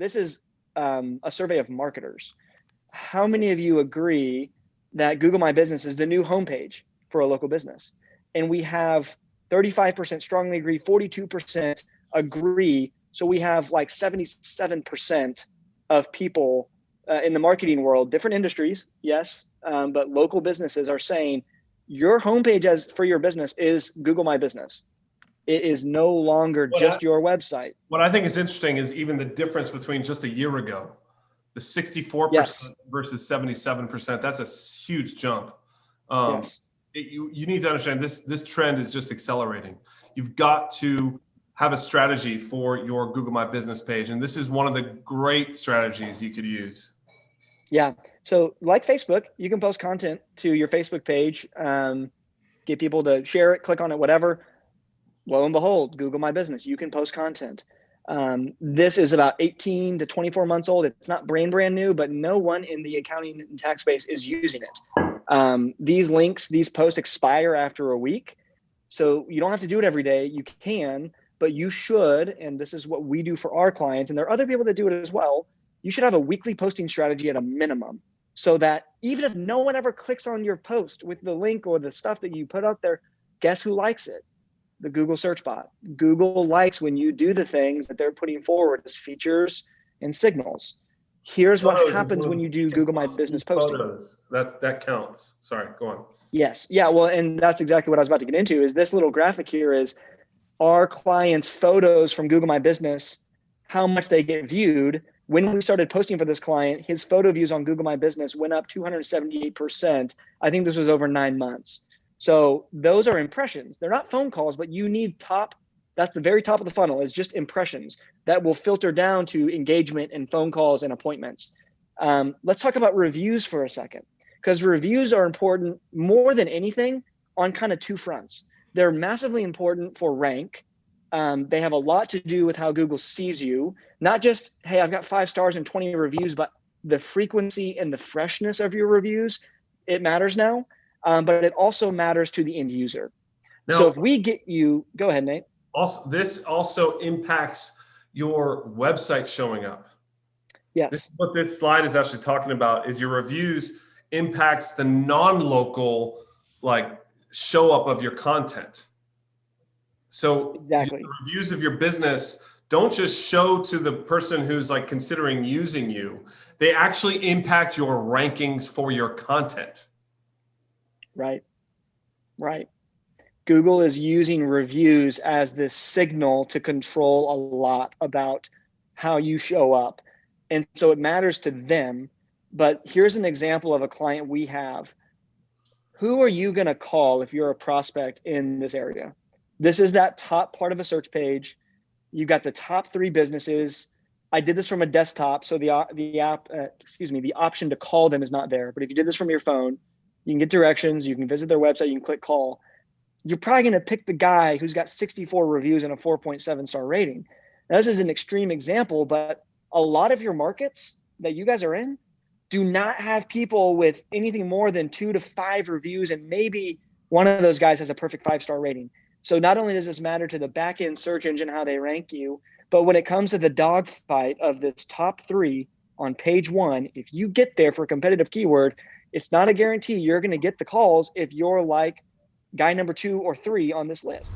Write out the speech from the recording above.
this is a survey of marketers. How many of you agree that Google My Business is the new homepage for a local business? And we have 35% strongly agree, 42% agree. So we have like 77% of people in the marketing world, different industries, yes, but local businesses are saying your homepage for your business is Google My Business. It is no longer just your website. What I think is interesting is even the difference between just a year ago, the 64% yes. versus 77%. That's a huge jump. Yes. You need to understand this trend is just accelerating. You've got to have a strategy for your Google My Business page. And this is one of the great strategies you could use. Yeah. So like Facebook, you can post content to your Facebook page, get people to share it, click on it, whatever. Lo and behold, Google My Business, you can post content. This is about 18 to 24 months old. It's not brand new, but no one in the accounting and tax space is using it. These links, these posts expire after a week. So you don't have to do it every day. You can, but you should, and this is what we do for our clients, and there are other people that do it as well. You should have a weekly posting strategy at a minimum, so that even if no one ever clicks on your post with the link or the stuff that you put out there, guess who likes it? The Google search bot. Google likes when you do the things that they're putting forward as features and signals. Here's what happens when you do Google My Business posting. Photos. That counts. Sorry, go on. Yes. Yeah. Well, and that's exactly what I was about to get into is this little graphic here is our clients' photos from Google My Business, how much they get viewed. When we started posting for this client, his photo views on Google My Business went up 278%. I think this was over 9 months. So those are impressions. They're not phone calls, but you need that's the very top of the funnel is just impressions that will filter down to engagement and phone calls and appointments. Let's talk about reviews for a second, because reviews are important more than anything on kind of two fronts. They're massively important for rank. They have a lot to do with how Google sees you, not just, hey, I've got 5 stars and 20 reviews, but the frequency and the freshness of your reviews, it matters now. But it also matters to the end user. Now, so if we get you, go ahead, Nate. This also impacts your website showing up. Yes. What this slide is actually talking about is your reviews impacts the non-local show up of your content. So exactly. The reviews of your business don't just show to the person who's considering using you. They actually impact your rankings for your content. Right. Google is using reviews as this signal to control a lot about how you show up. And so it matters to them. But here's an example of a client we have. Who are you going to call if you're a prospect in this area? This is that top part of a search page. You've got the top 3 businesses. I did this from a desktop, so the option to call them is not there. But if you did this from your phone, you can get directions, you can visit their website, you can click call. You're probably going to pick the guy who's got 64 reviews and a 4.7 star rating. Now, this is an extreme example, but a lot of your markets that you guys are in do not have people with anything more than 2 to 5 reviews, and maybe one of those guys has a perfect 5-star rating. So not only does this matter to the back-end search engine, how they rank you, but when it comes to the dogfight of this top 3 on page 1, if you get there for a competitive keyword, it's not a guarantee you're going to get the calls if you're like guy number 2 or 3 on this list.